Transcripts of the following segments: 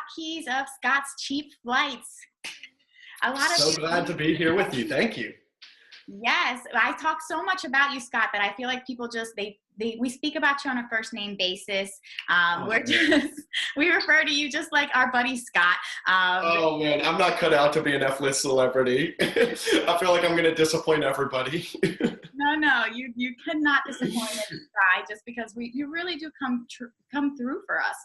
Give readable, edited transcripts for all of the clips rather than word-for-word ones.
hotkeys of Scott's Cheap Flights. A lot of So glad to be here with you. Thank you. Yes, I talk so much about you, Scott, that I feel like people just we speak about you on a first name basis. We refer to you just like our buddy Scott. Oh man, I'm not cut out to be an F-list celebrity. I feel like I'm going to disappoint everybody. No, you cannot disappoint us, Scott, just because you really do come through for us.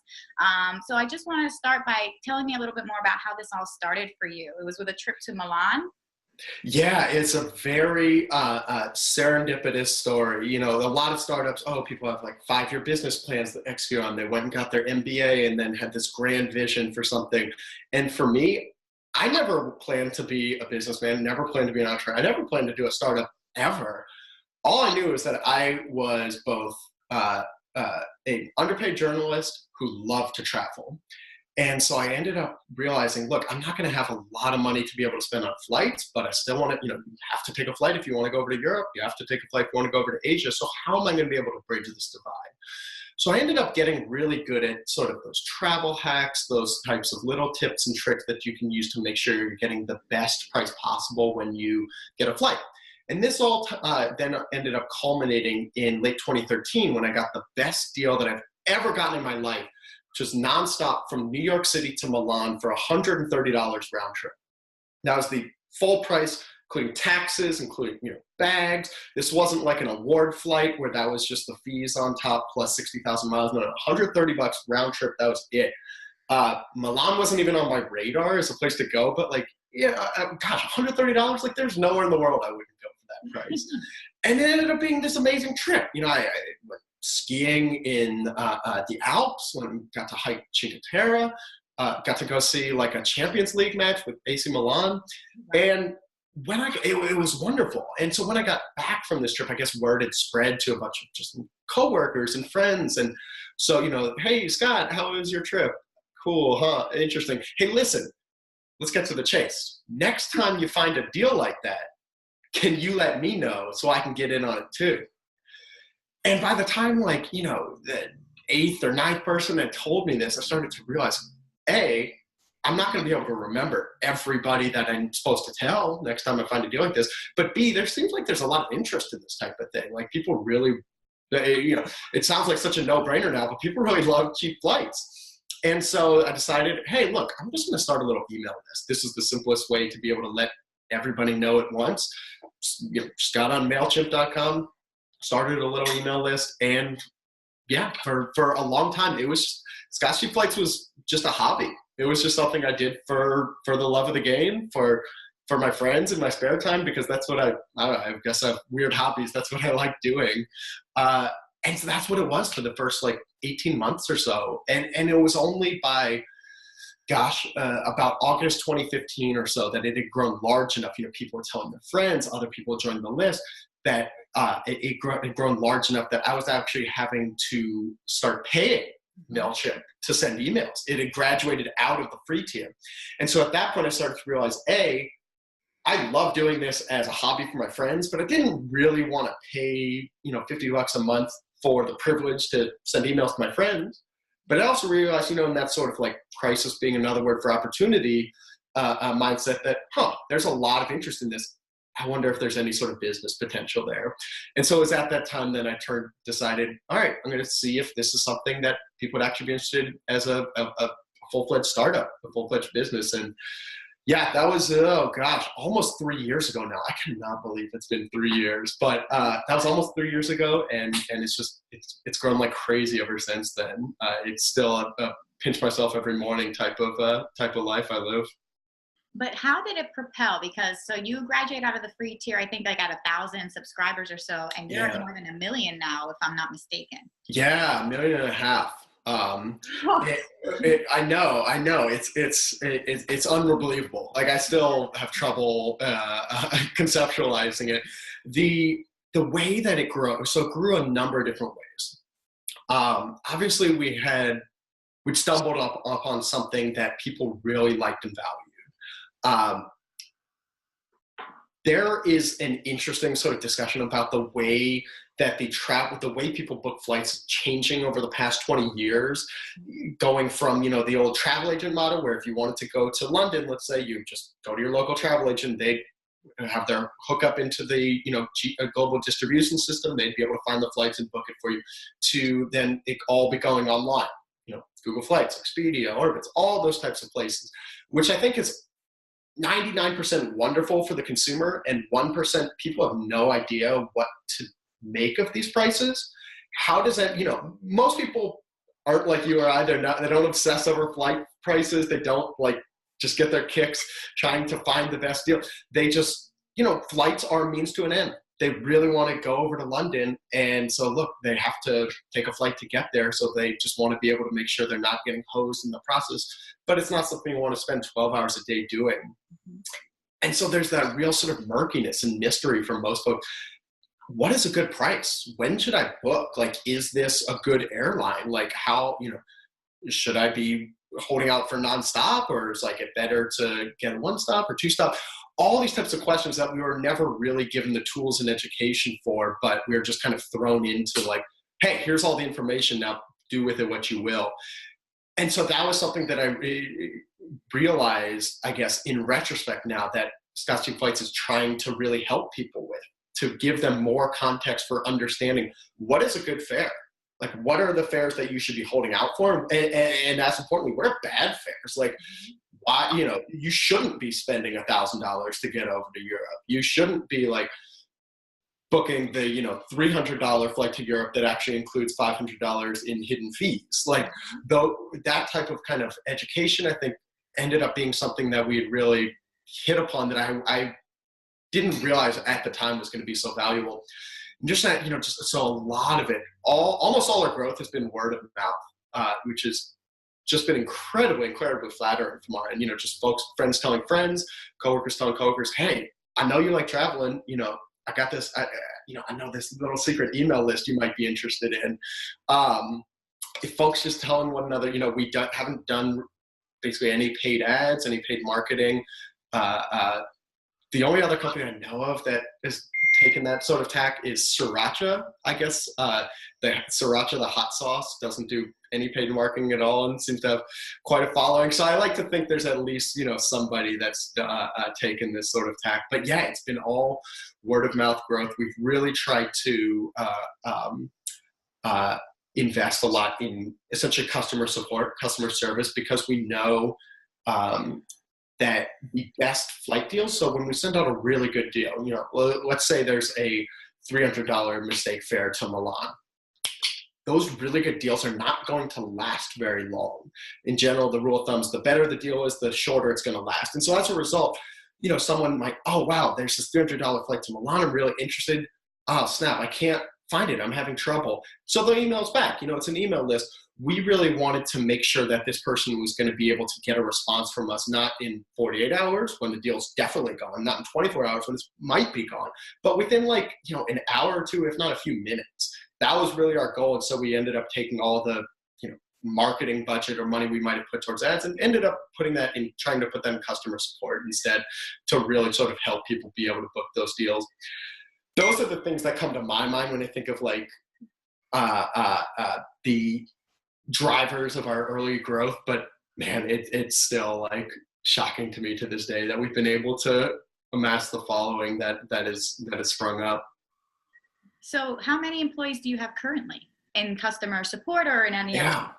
So I just want to start by telling me a little bit more about how this all started for you. It was with a trip to Milan. Yeah, it's a very serendipitous story. You know, a lot of startups, people have like 5-year business plans to execute on. They went and got their MBA and then had this grand vision for something. And for me, I never planned to be a businessman, never planned to be an entrepreneur. I never planned to do a startup ever. All I knew is that I was both an underpaid journalist who loved to travel. And so I ended up realizing, look, I'm not going to have a lot of money to be able to spend on flights, but I still want to, you have to take a flight if you want to go over to Europe. You have to take a flight if you want to go over to Asia. So how am I going to be able to bridge this divide? So I ended up getting really good at sort of those travel hacks, those types of little tips and tricks that you can use to make sure you're getting the best price possible when you get a flight. And this all then ended up culminating in late 2013 when I got the best deal that I've ever gotten in my life, which was nonstop from New York City to Milan for $130 round trip. That was the full price, including taxes, including bags. This wasn't like an award flight where that was just the fees on top plus 60,000 miles. No, $130 round trip. That was it. Milan wasn't even on my radar as a place to go, but $130, like there's nowhere in the world I wouldn't go for that price. And it ended up being this amazing trip. I went skiing in the Alps, when we got to hike Cinque Terre, got to go see like a Champions League match with AC Milan, and when it was wonderful. And so when I got back from this trip, I guess word had spread to a bunch of just coworkers and friends, and so hey Scott, how was your trip? Cool, huh? Interesting. Hey, listen, let's get to the chase. Next time you find a deal like that, can you let me know so I can get in on it too? And by the time, the 8th or 9th person that told me this, I started to realize, A, I'm not going to be able to remember everybody that I'm supposed to tell next time I find a deal like this. But B, there seems like there's a lot of interest in this type of thing. Like people really, it sounds like such a no-brainer now, but people really love cheap flights. And so I decided, hey, look, I'm just going to start a little email list. This is the simplest way to be able to let everybody know at once. Scott on MailChimp.com. Started a little email list, and yeah, for a long time, it was Scott's Cheap Flights was just a hobby. It was just something I did for the love of the game, for my friends in my spare time, because that's what I don't know, I guess I have weird hobbies. That's what I like doing. And so that's what it was for the first 18 months or so. And it was only by, about August 2015 or so that it had grown large enough. People were telling their friends, other people joined the list, that it had grown large enough that I was actually having to start paying MailChimp to send emails. It had graduated out of the free tier. And so at that point, I started to realize, A, I love doing this as a hobby for my friends, but I didn't really want to pay, $50 a month for the privilege to send emails to my friends. But I also realized, in that sort of crisis being another word for opportunity mindset, that, there's a lot of interest in this. I wonder if there's any sort of business potential there. And so it was at that time that I decided, all right, I'm going to see if this is something that people would actually be interested in as a full-fledged startup, a full-fledged business. And yeah, that was, almost 3 years ago now. I cannot believe it's been 3 years, but that was almost 3 years ago. And it's grown like crazy ever since then. It's still a pinch myself every morning type of life I live. But how did it propel? Because so you graduate out of the free tier, I think at 1,000 subscribers or so, and you're at more than 1 million now, if I'm not mistaken. Yeah, 1.5 million. I know. It's unbelievable. I still have trouble conceptualizing it. The way that it grew, so it grew a number of different ways. Obviously, we'd stumbled upon something that people really liked and valued. There is an interesting sort of discussion about the way that the way people book flights is changing over the past 20 years, going from, the old travel agent model where if you wanted to go to London, let's say, you just go to your local travel agent, they have their hookup into the, global distribution system. They'd be able to find the flights and book it for you, to then it all be going online, Google Flights, Expedia, Orbitz, all those types of places, which I think is 99% wonderful for the consumer, and 1% people have no idea what to make of these prices. How does that, most people aren't like you or I. They don't obsess over flight prices. They don't just get their kicks trying to find the best deal. They just, flights are a means to an end. They really want to go over to London, and so look, they have to take a flight to get there, so they just want to be able to make sure they're not getting hosed in the process, but it's not something you want to spend 12 hours a day doing. And so there's that real sort of murkiness and mystery for most folks. What is a good price? When should I book? Is this a good airline? How, should I be holding out for nonstop, or is it better to get one stop or two stop? All these types of questions that we were never really given the tools and education for, but we were just kind of thrown into hey, here's all the information, now do with it what you will. And so that was something that I realized, I guess, in retrospect now, that Scott's Cheap Flights is trying to really help people with, to give them more context for understanding what is a good fare. What are the fares that you should be holding out for? And as importantly, what are bad fares? Why, you shouldn't be spending $1,000 to get over to Europe. You shouldn't be booking the, $300 flight to Europe that actually includes $500 in hidden fees. Though that type of kind of education, I think, ended up being something that we had really hit upon that I didn't realize at the time was going to be so valuable. And just that, so a lot of it, almost all our growth has been word of mouth, which has just been incredibly flattering from our end. Just friends telling friends, coworkers telling coworkers, hey, I know you like traveling, I got this, I know this little secret email list you might be interested in. If folks just telling one another, we haven't done basically any paid ads, any paid marketing. The only other company I know of that has taken that sort of tack is Sriracha, I guess. The Sriracha, the hot sauce, doesn't do any paid marketing at all and seems to have quite a following. So I like to think there's at least, somebody that's taken this sort of tack. But yeah, it's been all word of mouth growth. We've really tried to invest a lot in essentially customer support, customer service, because we know that the best flight deals. So when we send out a really good deal, let's say there's a $300 mistake fare to Milan. Those really good deals are not going to last very long. In general, the rule of thumb is the better the deal is, the shorter it's going to last. And so as a result, someone might, oh, wow, there's this $300 flight to Milan. I'm really interested. Oh, snap, I can't find it. I'm having trouble. So the email's back. It's an email list. We really wanted to make sure that this person was going to be able to get a response from us, not in 48 hours when the deal's definitely gone, not in 24 hours when it might be gone, but within an hour or two, if not a few minutes. That was really our goal. And so we ended up taking all the, marketing budget or money we might have put towards ads and ended up putting that in, trying to put that in customer support instead, to really sort of help people be able to book those deals. Those are the things that come to my mind when I think of the drivers of our early growth. But man, it's still shocking to me to this day that we've been able to amass the following that has sprung up. So how many employees do you have currently in customer support or in any other?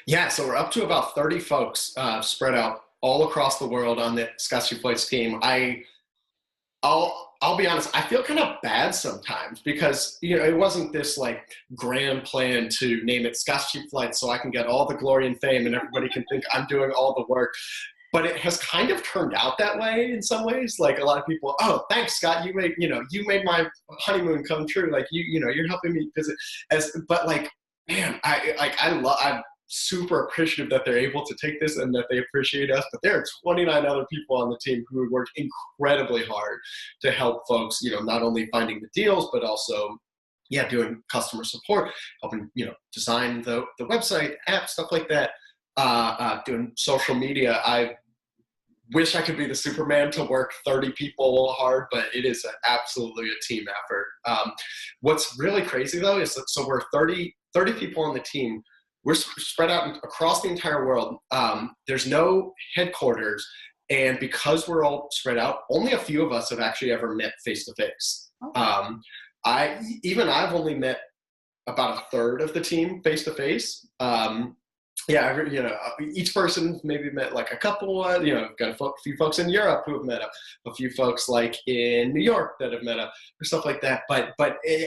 Yeah, so we're up to about 30 folks spread out all across the world on the Scott's Cheap Flights team. I'll be honest, I feel kind of bad sometimes because, it wasn't this grand plan to name it Scott's Cheap Flights so I can get all the glory and fame and everybody can think I'm doing all the work. But it has kind of turned out that way in some ways. A lot of people, oh, thanks, Scott. You made my honeymoon come true. You're helping me visit. Man, I'm super appreciative that they're able to take this and that they appreciate us. But there are 29 other people on the team who worked incredibly hard to help folks, not only finding the deals, but also, doing customer support, helping, design the website, app, stuff like that. Doing social media. I've wish I could be the Superman to work 30 people hard, but it is absolutely a team effort. What's really crazy though is that, so we're 30 people on the team. We're spread out across the entire world. There's no headquarters. And because we're all spread out, only a few of us have actually ever met face to face. I've only met about a third of the team face to face. Each person maybe met like a couple, got a few folks in Europe who have met up, a few folks like in New York that have met up or stuff like that. But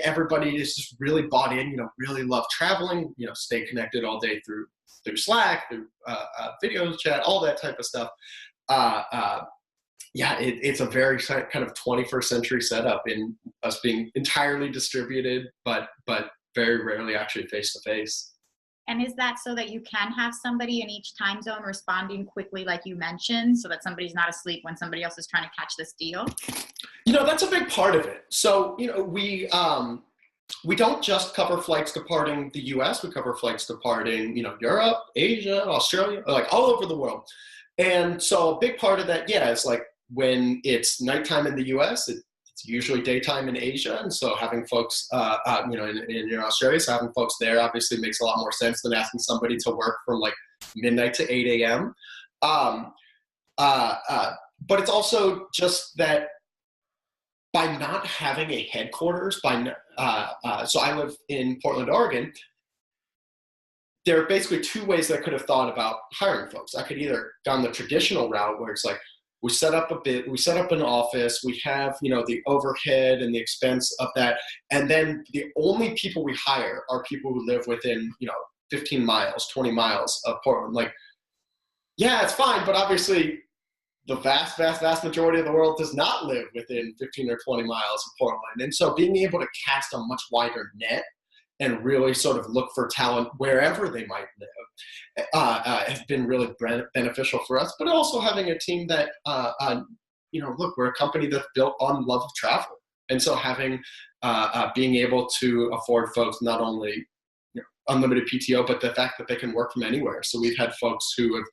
everybody is just really bought in, really love traveling, stay connected all day through Slack, through video chat, all that type of stuff. It's a very kind of 21st century setup in us being entirely distributed, but very rarely actually face to face. And is that so that you can have somebody in each time zone responding quickly, like you mentioned, so that somebody's not asleep when somebody else is trying to catch this deal? That's a big part of it. So, we don't just cover flights departing the US, we cover flights departing, Europe, Asia, Australia, like all over the world. And so a big part of that, is like when it's nighttime in the US, it's usually daytime in Asia. And so having folks, in Australia, so having folks there obviously makes a lot more sense than asking somebody to work from like midnight to 8 a.m. But it's also just that by not having a headquarters, so I live in Portland, Oregon. There are basically two ways that I could have thought about hiring folks. I could either gone the traditional route where it's like, we set up an office, we have, the overhead and the expense of that. And then the only people we hire are people who live within, 15 miles, 20 miles of Portland. Like, yeah, it's fine. But obviously the vast, vast, vast majority of the world does not live within 15 or 20 miles of Portland. And so being able to cast a much wider net and really sort of look for talent wherever they might live has been really beneficial for us. But also having a team that, look, we're a company that's built on love of travel. And so having, being able to afford folks not only unlimited PTO, but the fact that they can work from anywhere. So we've had folks who have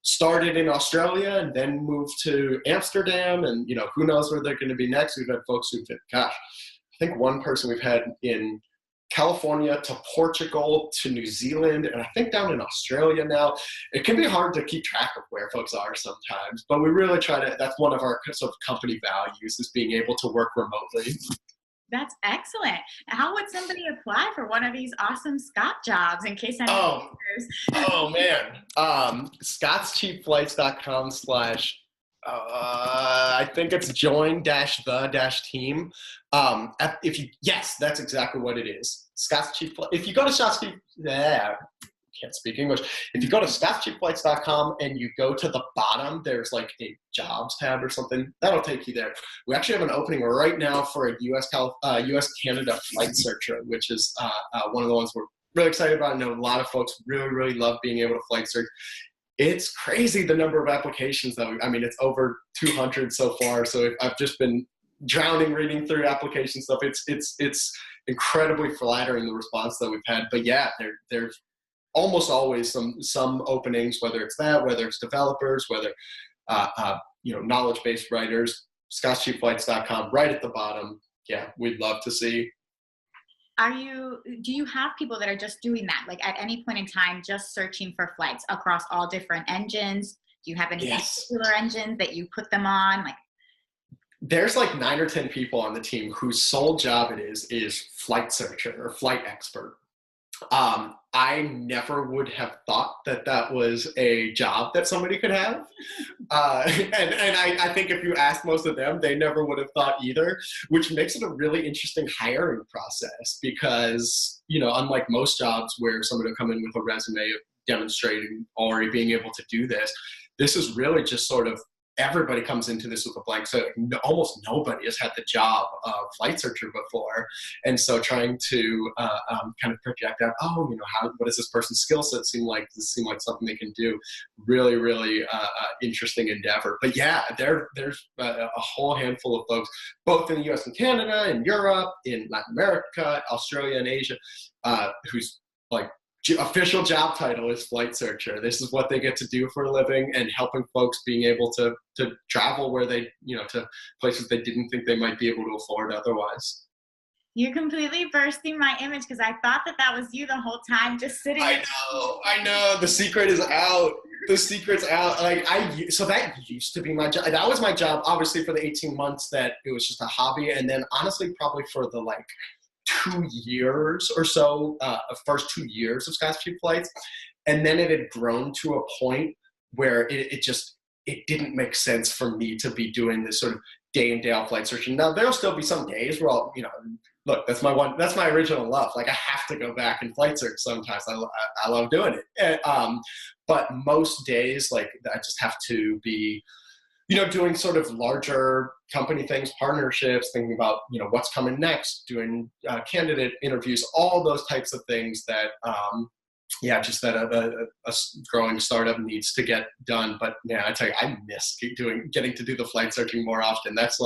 started in Australia and then moved to Amsterdam, and who knows where they're going to be next. We've had folks who've been, I think one person we've had in California to Portugal to New Zealand, and I think down in Australia now. It can be hard to keep track of where folks are sometimes, but we really try to, that's one of our sort of company values, is being able to work remotely. That's excellent. How would somebody apply for one of these awesome Scott jobs in case anyone Oh man. scottscheapflights.com/ I think it's join-the-team. Yes, that's exactly what it is. Scott's Cheap Flights. If you go to can't speak English. If you go to scottscheapflights.com and you go to the bottom, there's like a jobs tab or something. That'll take you there. We actually have an opening right now for a US-Canada flight searcher, which is one of the ones we're really excited about. I know a lot of folks really, really love being able to flight search. It's crazy the number of applications though. I mean, it's over 200 so far. So I've just been drowning reading through application stuff. It's incredibly flattering, the response that we've had. But yeah, there's almost always some openings, whether it's developers, whether knowledge-based writers. scottscheapflights.com right at the bottom. Yeah, we'd love to see. Do you have people that are just doing that, like at any point in time, just searching for flights across all different engines? Do you have any particular engines that you put them on? Like, there's like 9 or 10 people on the team whose sole job it is flight searcher or flight expert. I never would have thought that was a job that somebody could have. And I think if you ask most of them, they never would have thought either, which makes it a really interesting hiring process because, unlike most jobs where somebody will come in with a resume of demonstrating already being able to do this is really just sort of, everybody comes into this with a blank. So almost nobody has had the job of flight searcher before. And so trying to kind of project out, what does this person's skill set seem like? Does it seem like something they can do? Really, really interesting endeavor. But yeah, there's a whole handful of folks, both in the US and Canada, in Europe, in Latin America, Australia, and Asia, whose like official job title is flight searcher. This is what they get to do for a living, and helping folks being able to travel where they, to places they didn't think they might be able to afford otherwise. You're completely bursting my image, because I thought that was you the whole time, just sitting. I know. The secret is out. The secret's out. So that used to be my job. That was my job, obviously, for the 18 months that it was just a hobby. And then honestly, probably for the 2 years or so, first 2 years of Scott's Cheap Flights. And then it had grown to a point where it didn't make sense for me to be doing this sort of day in, day out flight searching. Now, there'll still be some days where I'll, look, that's my original love. I have to go back and flight search sometimes. I love doing it. But most days, I just have to be, doing sort of larger company things, partnerships, thinking about, what's coming next, doing candidate interviews, all those types of things that, just that a growing startup needs to get done. But I tell you, I miss getting to do the flight searching more often. That's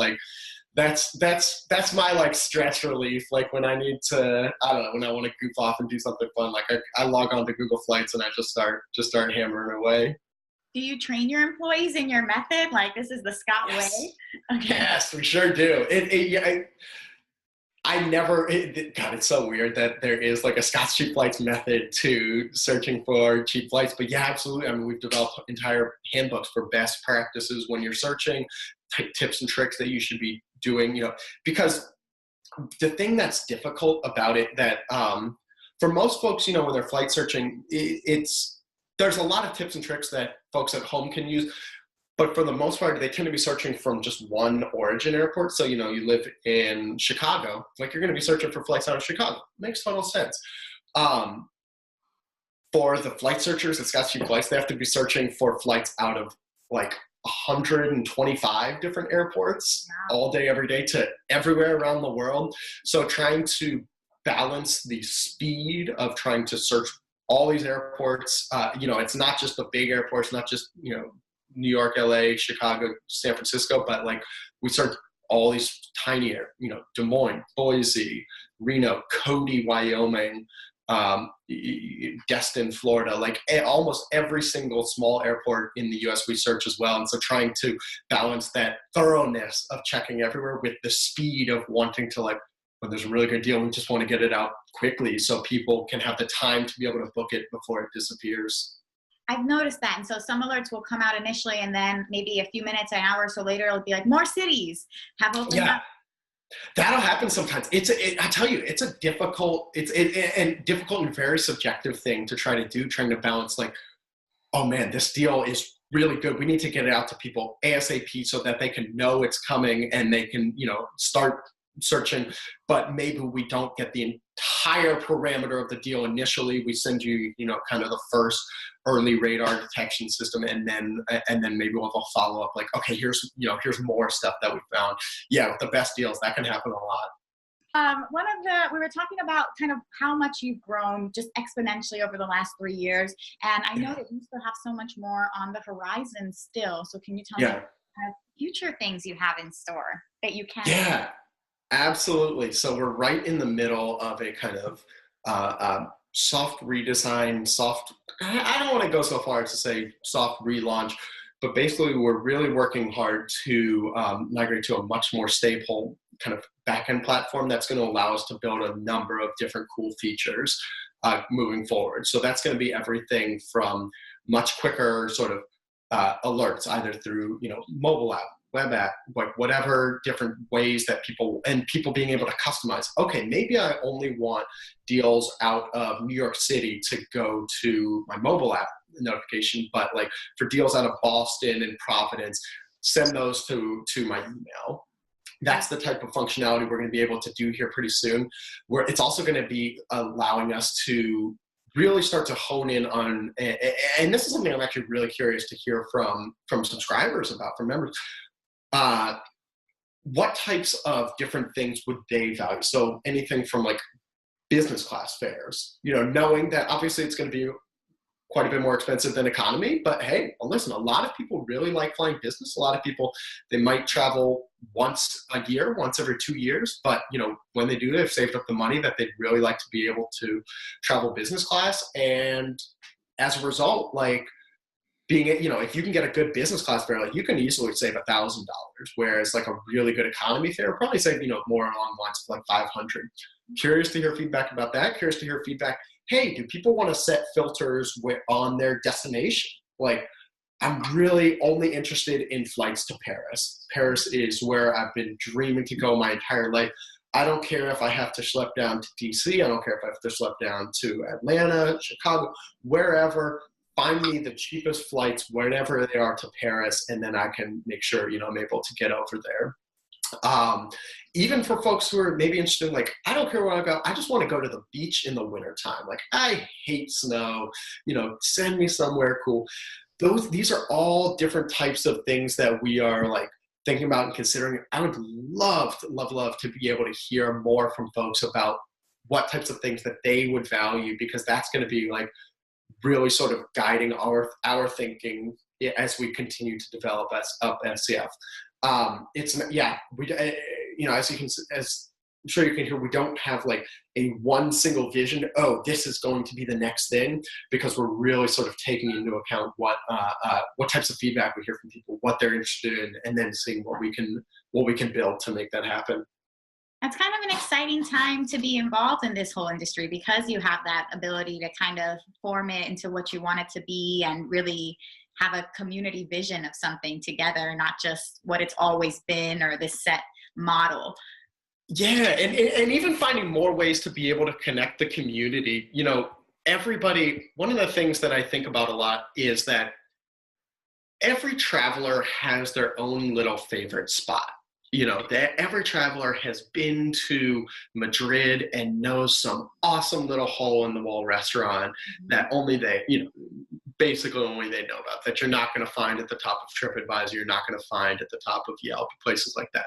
that's my stress relief. When I need to, I don't know, when I want to goof off and do something fun, I log on to Google Flights and I just start hammering away. Do you train your employees in your method? This is the Scott way? Okay. Yes, we sure do. God, it's so weird that there is a Scott's Cheap Flights method to searching for cheap flights. But yeah, absolutely. I mean, we've developed entire handbooks for best practices when you're searching, tips and tricks that you should be doing, because the thing that's difficult about it that for most folks, when they're flight searching, there's a lot of tips and tricks that folks at home can use. But for the most part, they tend to be searching from just one origin airport. So, you live in Chicago, you're going to be searching for flights out of Chicago. Makes total sense. For the flight searchers at Scott's Cheap Flights, they have to be searching for flights out of 125 different airports all day, every day, to everywhere around the world. So trying to balance the speed of trying to search all these airports, it's not just the big airports, not just, New York, LA, Chicago, San Francisco, but we search all these tiny, Des Moines, Boise, Reno, Cody, Wyoming, Destin, Florida, almost every single small airport in the US we search as well. And so trying to balance that thoroughness of checking everywhere with the speed of wanting to when there's a really good deal, we just want to get it out quickly so people can have the time to be able to book it before it disappears. I've noticed that. And so some alerts will come out initially, and then maybe a few minutes, an hour or so later, it'll be more cities have opened up. That'll happen sometimes. I tell you, it's a difficult and very subjective thing to try to do, trying to balance oh man, this deal is really good. We need to get it out to people ASAP so that they can know it's coming and they can, start searching, but maybe we don't get the entire parameter of the deal initially. We send you, kind of the first early radar detection system, and then maybe we'll follow up okay, here's more stuff that we found. Yeah, with the best deals, that can happen a lot. We were talking about kind of how much you've grown just exponentially over the last 3 years, and I know that you still have so much more on the horizon still. So can you tell me kind of future things you have in store that you can? Yeah. Absolutely. So we're right in the middle of a kind of soft redesign, I don't want to go so far as to say soft relaunch, but basically we're really working hard to migrate to a much more stable kind of backend platform that's going to allow us to build a number of different cool features moving forward. So that's going to be everything from much quicker sort of alerts, either through, mobile app, web app, whatever different ways that people being able to customize. Okay, maybe I only want deals out of New York City to go to my mobile app notification, but for deals out of Boston and Providence, send those to my email. That's the type of functionality we're going to be able to do here pretty soon, where it's also going to be allowing us to really start to hone in on, and this is something I'm actually really curious to hear from subscribers about, from members. What types of different things would they value? So anything from business class fares, knowing that obviously it's going to be quite a bit more expensive than economy. But hey, well, listen, a lot of people really like flying business. A lot of people, they might travel once a year, once every 2 years. But, when they do, they've saved up the money that they'd really like to be able to travel business class. And as a result, like, if you can get a good business class fare, like, you can easily save $1,000, whereas like a really good economy fare will probably save, more along the lines of like 500. Curious to hear feedback about that. Curious to hear feedback. Hey, do people want to set filters on their destination? Like, I'm really only interested in flights to Paris. Paris is where I've been dreaming to go my entire life. I don't care if I have to schlep down to DC. I don't care if I have to schlep down to Atlanta, Chicago, wherever. Find me the cheapest flights, wherever they are, to Paris, and then I can make sure, I'm able to get over there. Even for folks who are maybe interested in, like, I don't care where I go, I just want to go to the beach in the wintertime. Like, I hate snow, send me somewhere cool. These are all different types of things that we are like thinking about and considering. I would love to be able to hear more from folks about what types of things that they would value, because that's going to be like really sort of guiding our thinking as we continue to develop up SCF. As I'm sure you can hear, we don't have like a one single vision. Oh, this is going to be the next thing, because we're really sort of taking into account what types of feedback we hear from people, what they're interested in, and then seeing what we can build to make that happen. That's kind of an exciting time to be involved in this whole industry, because you have that ability to kind of form it into what you want it to be and really have a community vision of something together, not just what it's always been or this set model. Yeah, and even finding more ways to be able to connect the community. Everybody, one of the things that I think about a lot is that every traveler has their own little favorite spot. That every traveler has been to Madrid and knows some awesome little hole-in-the-wall restaurant that only they, basically only they know about, that you're not going to find at the top of TripAdvisor, you're not going to find at the top of Yelp, places like that.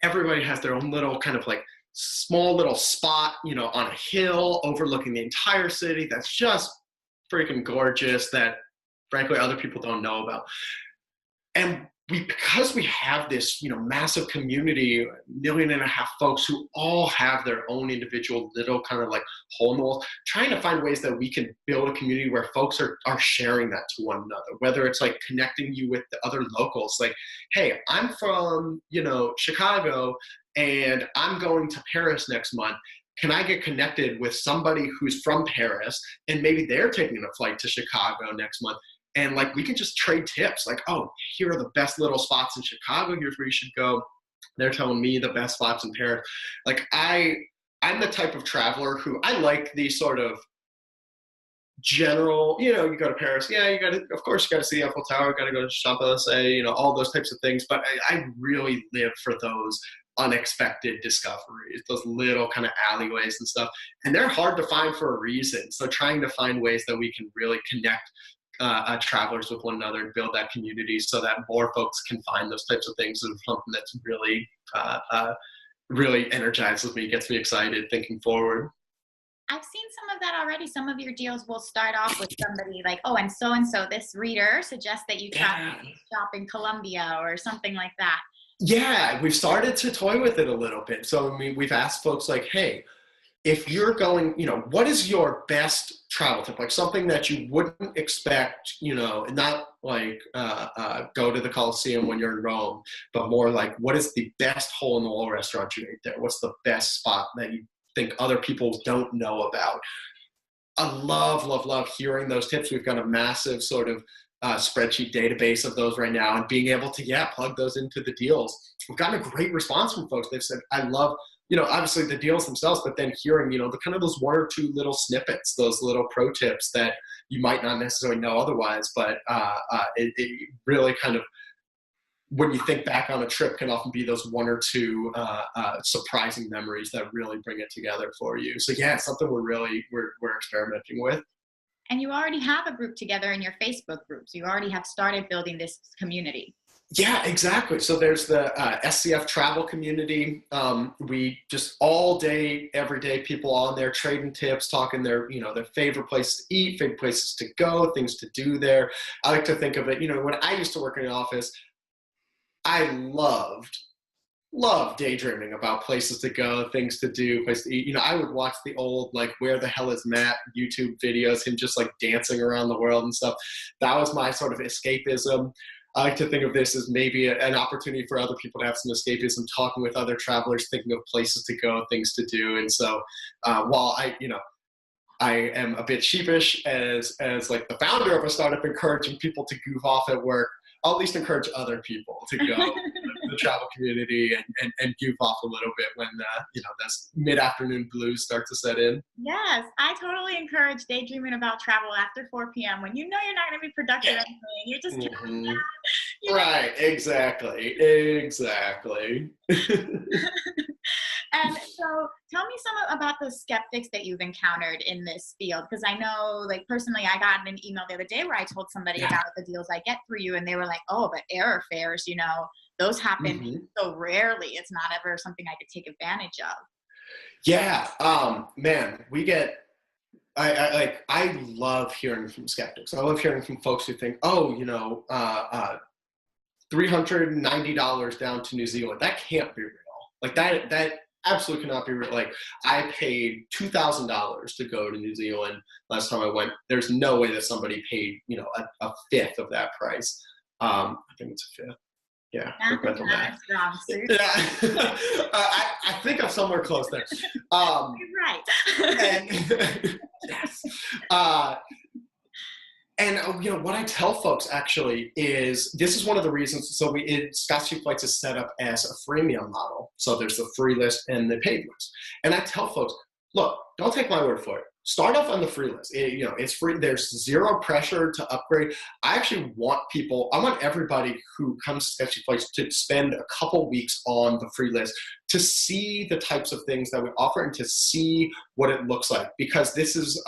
Everybody has their own little kind of like small little spot, on a hill overlooking the entire city that's just freaking gorgeous, that frankly other people don't know about. And because we have this, massive community, 1.5 million folks who all have their own individual little kind of like hole in the wall, trying to find ways that we can build a community where folks are sharing that to one another, whether it's like connecting you with the other locals. Like, hey, I'm from, Chicago, and I'm going to Paris next month. Can I get connected with somebody who's from Paris, and maybe they're taking a flight to Chicago next month? And like, we can just trade tips. Like, oh, here are the best little spots in Chicago. Here's where you should go. They're telling me the best spots in Paris. Like, I'm the type of traveler who, I like these sort of general, you go to Paris. Yeah, of course you got to see Eiffel Tower. Got to go to Champs-Élysées, all those types of things. But I really live for those unexpected discoveries, those little kind of alleyways and stuff. And they're hard to find for a reason. So trying to find ways that we can really connect travelers with one another and build that community so that more folks can find those types of things is something that's really, really energizes me, gets me excited thinking forward. I've seen some of that already. Some of your deals will start off with somebody like, oh, and so this reader suggests that you shop in Colombia or something like that. Yeah, we've started to toy with it a little bit. So I mean, we've asked folks like, hey, if you're going, what is your best travel tip? Like something that you wouldn't expect, not like go to the Colosseum when you're in Rome, but more like, what is the best hole-in-the-wall restaurant you ate there? What's the best spot that you think other people don't know about? I love hearing those tips. We've got a massive sort of spreadsheet database of those right now, and being able to, plug those into the deals. We've gotten a great response from folks. They've said, I love, obviously the deals themselves, but then hearing, the kind of those one or two little snippets, those little pro tips that you might not necessarily know otherwise, but it really kind of, when you think back on a trip, can often be those one or two surprising memories that really bring it together for you. So yeah, it's something we're experimenting with. And you already have a group together in your Facebook group. So you already have started building this community. Yeah, exactly. So there's the SCF travel community. We just all day, every day, people on there trading tips, talking their, their favorite places to eat, favorite places to go, things to do there. I like to think of it, when I used to work in an office, I loved daydreaming about places to go, things to do, places to eat. I would watch the old, like, Where the Hell is Matt YouTube videos, him just like dancing around the world and stuff. That was my sort of escapism. I like to think of this as maybe an opportunity for other people to have some escapism, talking with other travelers, thinking of places to go, things to do. And so while I am a bit sheepish as like the founder of a startup, encouraging people to goof off at work, I'll at least encourage other people to go to the travel community and goof off a little bit when this mid-afternoon blues start to set in. Yes, I totally encourage daydreaming about travel after 4 p.m. when you know you're not going to be productive or anything. You're just Right, exactly. And so tell me some about the skeptics that you've encountered in this field, because I know, like, personally, I got an email the other day where I told somebody about the deals I get through you, and they were like, oh, but error fares, those happen so rarely. It's not ever something I could take advantage of. Yeah, man, we get, I love hearing from skeptics. I love hearing from folks who think, $390 down to New Zealand. That can't be real. Like that absolutely cannot be real. Like, I paid $2,000 to go to New Zealand last time I went. There's no way that somebody paid, a fifth of that price. I think it's a fifth. Yeah. I think I'm somewhere close there. You're right. Yes. And what I tell folks actually is, this is one of the reasons. So Scott's Cheap Flights is set up as a freemium model. So there's the free list and the paid list. And I tell folks, look, don't take my word for it. Start off on the free list. It's free. There's zero pressure to upgrade. I want everybody who comes to Sketchy Flights to spend a couple weeks on the free list to see the types of things that we offer and to see what it looks like. Because this is,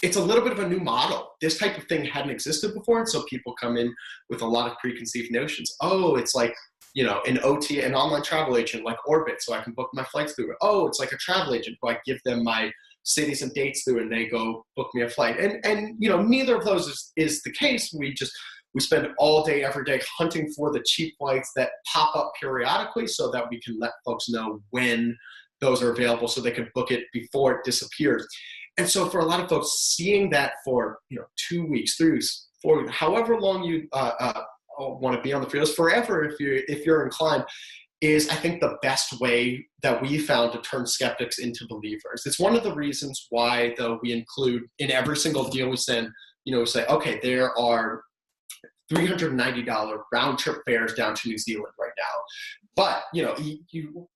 it's a little bit of a new model. This type of thing hadn't existed before. And so people come in with a lot of preconceived notions. Oh, it's like, an OTA, an online travel agent like Orbit, so I can book my flights through it. Oh, it's like a travel agent who I give them my cities and dates through and they go book me a flight. And neither of those is the case. We spend all day, every day hunting for the cheap flights that pop up periodically so that we can let folks know when those are available so they can book it before it disappears. And so for a lot of folks, seeing that for 2 weeks, 3 weeks, 4 weeks, however long you want to be on the free list, forever if you're inclined, is, I think, the best way that we found to turn skeptics into believers. It's one of the reasons why, though, we include in every single deal we send, we say, okay, there are $390 round trip fares down to New Zealand right now. But, you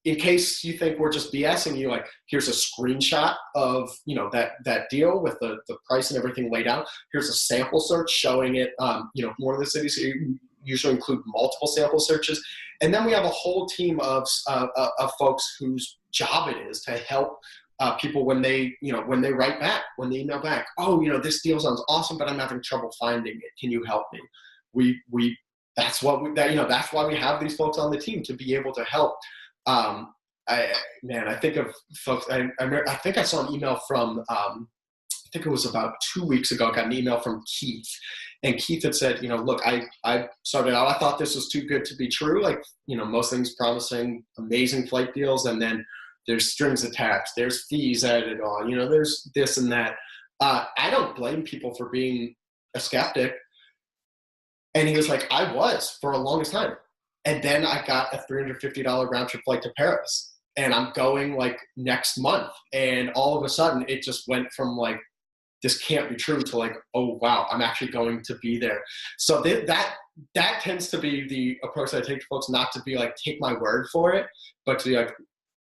in case you think we're just BSing you, like, here's a screenshot of, that deal with the price and everything laid out. Here's a sample search showing it, one of the cities. You usually include multiple sample searches. And then we have a whole team of folks whose job it is to help people when they write back, when they email back. Oh, this deal sounds awesome, but I'm having trouble finding it. Can you help me? That's why we have these folks on the team, to be able to help. I think of folks. I think I saw an email from. I think it was about 2 weeks ago. I got an email from Keith, and Keith had said, look, I started out, I thought this was too good to be true. Like, most things promising amazing flight deals, and then there's strings attached, there's fees added on, there's this and that. I don't blame people for being a skeptic. And he was like, I was for a longest time. And then I got a $350 round trip flight to Paris, and I'm going like next month. And all of a sudden it just went from like, this can't be true, to like, oh wow, I'm actually going to be there. So that tends to be the approach that I take to folks, not to be like, take my word for it, but to be like,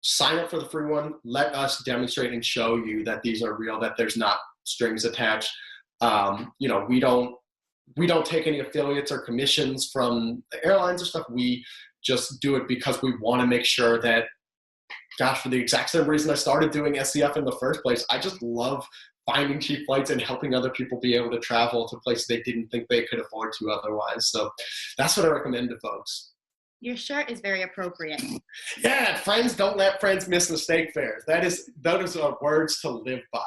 sign up for the free one. Let us demonstrate and show you that these are real, that there's not strings attached. We don't take any affiliates or commissions from the airlines or stuff. We just do it because we want to make sure that, gosh, for the exact same reason I started doing SCF in the first place, I just love finding cheap flights and helping other people be able to travel to places they didn't think they could afford to otherwise. So that's what I recommend to folks. Your shirt is very appropriate. Yeah, friends don't let friends miss mistake fairs. Those are words to live by,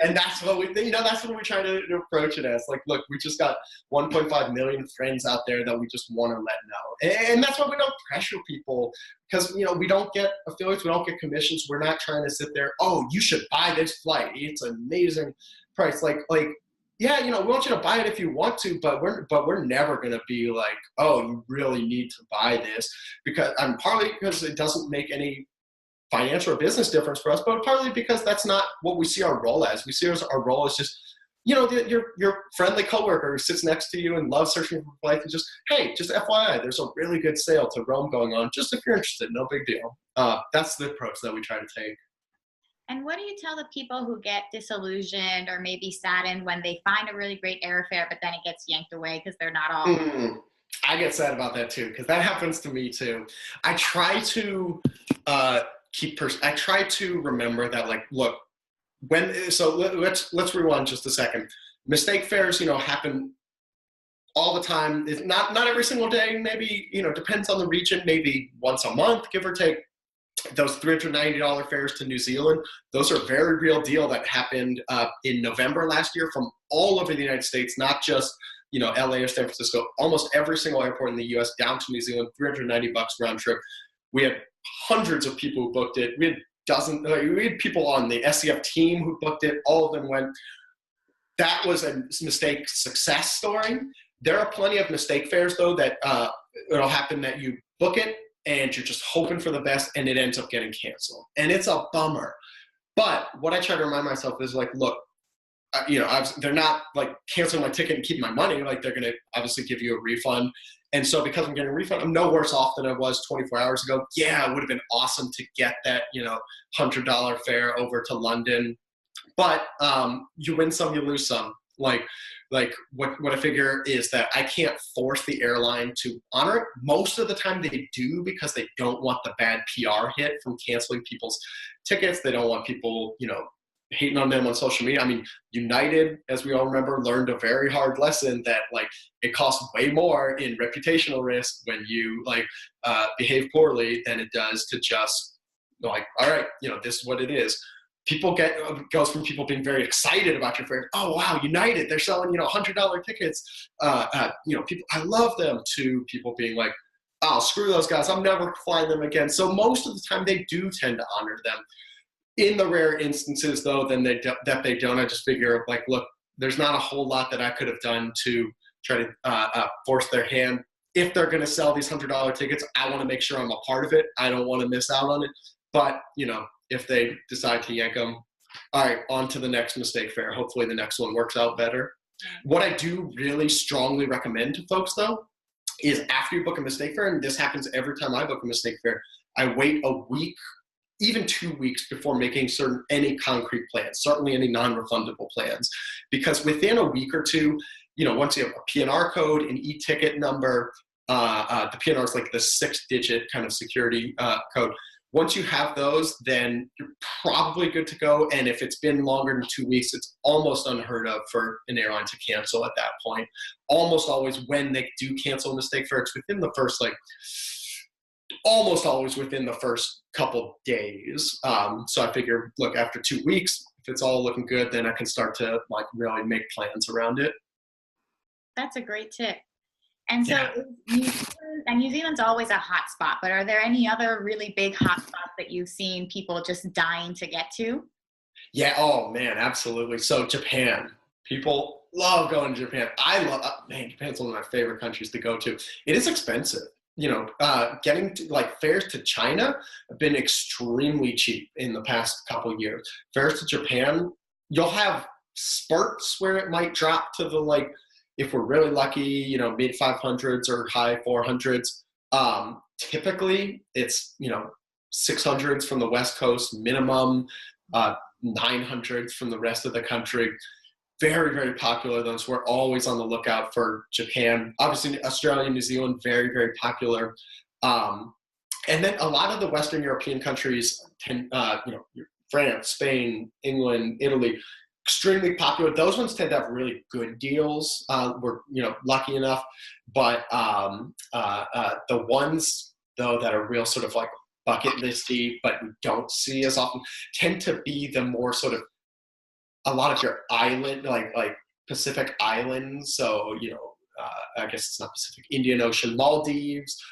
and that's what that's what we try to approach it as. Like, look, we just got 1.5 million friends out there that we just want to let know, and that's why we don't pressure people, because we don't get affiliates, we don't get commissions. We're not trying to sit there. Oh, you should buy this flight. It's an amazing price. Like. Yeah, we want you to buy it if you want to, but we're never gonna be like, oh, you really need to buy this, because partly because it doesn't make any financial or business difference for us, but partly because that's not what we see our role as. We see our role as just, your friendly coworker who sits next to you and loves searching for flights, and just, hey, just FYI, there's a really good sale to Rome going on. Just if you're interested, no big deal. That's the approach that we try to take. And what do you tell the people who get disillusioned or maybe saddened when they find a really great airfare, but then it gets yanked away because they're not all? I get sad about that too, because that happens to me too. I try to I try to remember that, like, look, let's rewind just a second. Mistake fares, happen all the time. It's not every single day. Maybe depends on the region. Maybe once a month, give or take. Those $390 fares to New Zealand, those are very real deal that happened in November last year from all over the United States, not just LA or San Francisco. Almost every single airport in the US down to New Zealand, $390 round trip. We had hundreds of people who booked it. We had people on the SCF team who booked it. All of them went. That was a mistake success story. There are plenty of mistake fares though that it'll happen that you book it and you're just hoping for the best, and it ends up getting canceled. And it's a bummer. But what I try to remind myself is, like, look, they're not, like, canceling my ticket and keeping my money. Like, they're going to obviously give you a refund. And so because I'm getting a refund, I'm no worse off than I was 24 hours ago. Yeah, it would have been awesome to get that, $100 fare over to London. But you win some, you lose some. Like what I figure is that I can't force the airline to honor it. Most of the time they do, because they don't want the bad PR hit from canceling people's tickets. They don't want people, hating on them on social media. I mean, United, as we all remember, learned a very hard lesson that, like, it costs way more in reputational risk when you behave poorly than it does to just like, all right, this is what it is. People goes from people being very excited about your fare. Oh wow, United, they're selling $100 tickets. People, I love them. To people being like, oh, screw those guys, I'm never flying them again. So most of the time they do tend to honor them. In the rare instances though, then they don't, I just figure, like, look, there's not a whole lot that I could have done to try to force their hand. If they're going to sell these $100 tickets, I want to make sure I'm a part of it. I don't want to miss out on it. But if they decide to yank them, all right, on to the next mistake fare. Hopefully the next one works out better. What I do really strongly recommend to folks, though, is after you book a mistake fare, and this happens every time I book a mistake fare, I wait a week, even 2 weeks before making any concrete plans, certainly any non-refundable plans. Because within a week or two, once you have a PNR code, an e-ticket number, the PNR is like the 6-digit kind of security code. Once you have those, then you're probably good to go. And if it's been longer than 2 weeks, it's almost unheard of for an airline to cancel at that point. Almost always when they do cancel a mistake fare, it's within the first, almost always within the first couple days. So I figure, look, after 2 weeks, if it's all looking good, then I can start to really make plans around it. That's a great tip. And so Yeah. New Zealand's always a hot spot, but are there any other really big hot spots that you've seen people just dying to get to? Yeah, oh man, absolutely. So Japan, people love going to Japan. Japan's one of my favorite countries to go to. It is expensive. Getting to, fares to China have been extremely cheap in the past couple of years. Fares to Japan, you'll have spurts where it might drop to the if we're really lucky, mid 500s or high 400s. Typically, it's 600s from the West Coast minimum, 900s from the rest of the country. Very, very popular. Those we're always on the lookout for Japan. Obviously, Australia, New Zealand, very, very popular. And then a lot of the Western European countries, France, Spain, England, Italy, extremely popular. Those ones tend to have really good deals. We're lucky enough, but the ones though that are real sort of like bucket listy, but we don't see as often, tend to be the more sort of a lot of your island, like Pacific islands. So I guess it's not Pacific, Indian Ocean, Maldives.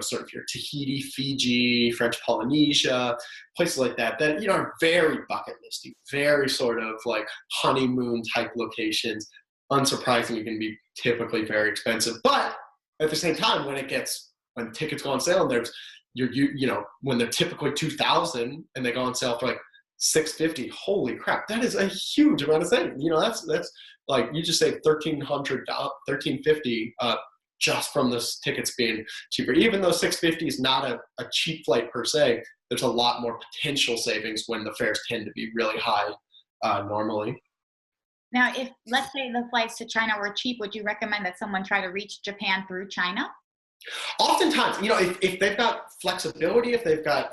Sort of your Tahiti, Fiji, French Polynesia, places like that are very bucket listy, very sort of like honeymoon type locations. Unsurprisingly, can be typically very expensive, but at the same time, when tickets go on sale, and when they're typically 2,000 and they go on sale for like 650, holy crap, that is a huge amount of savings. That's like you just say $1,350 just from the tickets being cheaper. Even though 650 is not a cheap flight per se, there's a lot more potential savings when the fares tend to be really high normally. Now, if let's say the flights to China were cheap, would you recommend that someone try to reach Japan through China? Oftentimes, if they've got flexibility, if they've got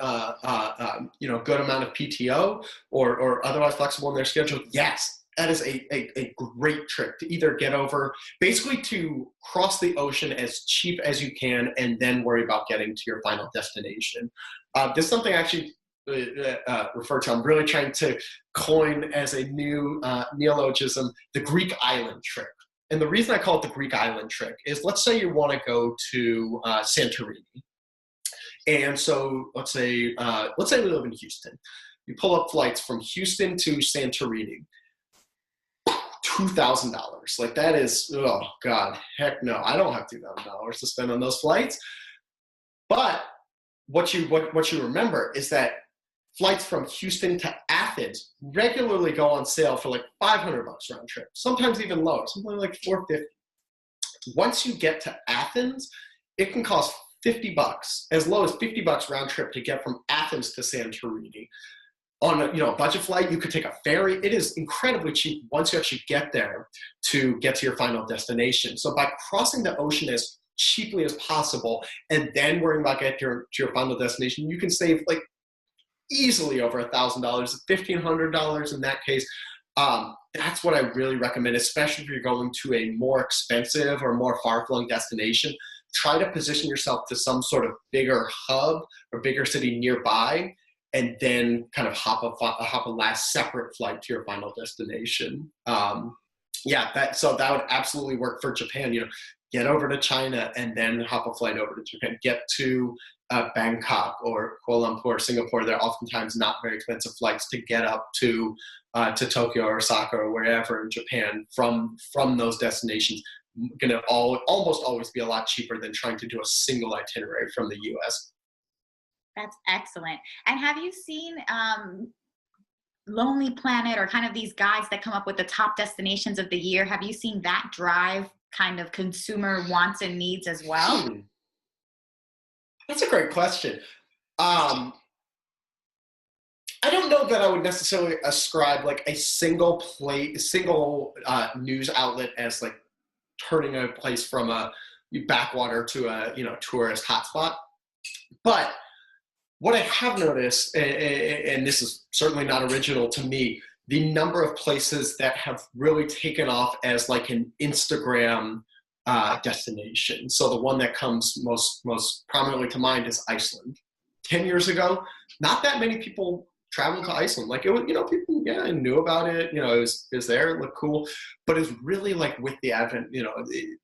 good amount of PTO or otherwise flexible in their schedule, yes, that is a great trick to either get over, basically to cross the ocean as cheap as you can, and then worry about getting to your final destination. This is something I actually refer to. I'm really trying to coin as a new neologism, the Greek island trick. And the reason I call it the Greek island trick is, let's say you want to go to Santorini. And so let's say we live in Houston. You pull up flights from Houston to Santorini. $2,000. Like that is, oh God, heck no. I don't have $2,000 to spend on those flights. But what you remember is that flights from Houston to Athens regularly go on sale for like $500 round trip, sometimes even lower, something like $450. Once you get to Athens, it can cost $50, as low as $50 round trip to get from Athens to Santorini. On a budget flight, you could take a ferry. It is incredibly cheap once you actually get there to get to your final destination. So by crossing the ocean as cheaply as possible and then worrying about getting to your final destination, you can save like easily over $1,000, $1,500 in that case. That's what I really recommend, especially if you're going to a more expensive or more far-flung destination. Try to position yourself to some sort of bigger hub or bigger city nearby, and then kind of hop a last separate flight to your final destination. So that would absolutely work for Japan. Get over to China and then hop a flight over to Japan. Get to Bangkok or Kuala Lumpur, Singapore. They're oftentimes not very expensive flights to get up to Tokyo or Osaka or wherever in Japan from those destinations. Going to almost always be a lot cheaper than trying to do a single itinerary from the U.S. That's excellent. And have you seen Lonely Planet, or kind of these guides that come up with the top destinations of the year? Have you seen that drive kind of consumer wants and needs as well? That's a great question. I don't know that I would necessarily ascribe like a single news outlet as like turning a place from a backwater to a tourist hotspot. But what I have noticed, and this is certainly not original to me, the number of places that have really taken off as like an Instagram destination. So the one that comes most prominently to mind is Iceland. 10 years ago, not that many people traveled to Iceland. Like it was, people knew about it. It was there, it looked cool, but it's really like with the advent, the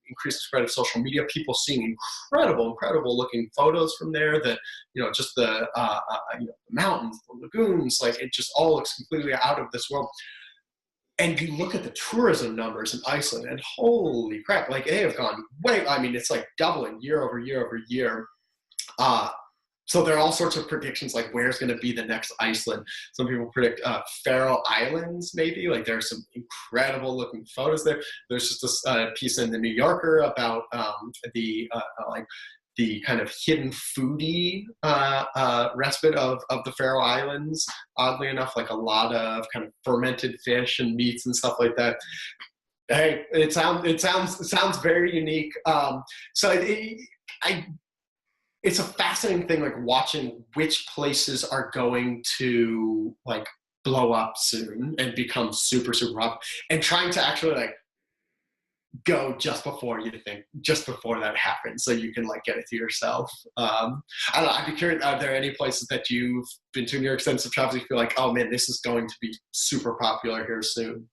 increased spread of social media, people seeing incredible looking photos from there. That just the mountains, the lagoons, like it just all looks completely out of this world. And you look at the tourism numbers in Iceland, and holy crap, like they have gone way. I mean, it's like doubling year over year over year. So there are all sorts of predictions, like where's going to be the next Iceland. Some people predict Faroe Islands, maybe. Like there are some incredible looking photos there. There's just this piece in the New Yorker about the kind of hidden foodie respite of the Faroe Islands. Oddly enough, like a lot of kind of fermented fish and meats and stuff like that. Hey, it sounds very unique. It's a fascinating thing, like watching which places are going to like blow up soon and become super, super up, and trying to actually like go just before that happens, so you can like get it to yourself. I don't know, I'd be curious, are there any places that you've been to in your extensive travels you feel like, oh man, this is going to be super popular here soon?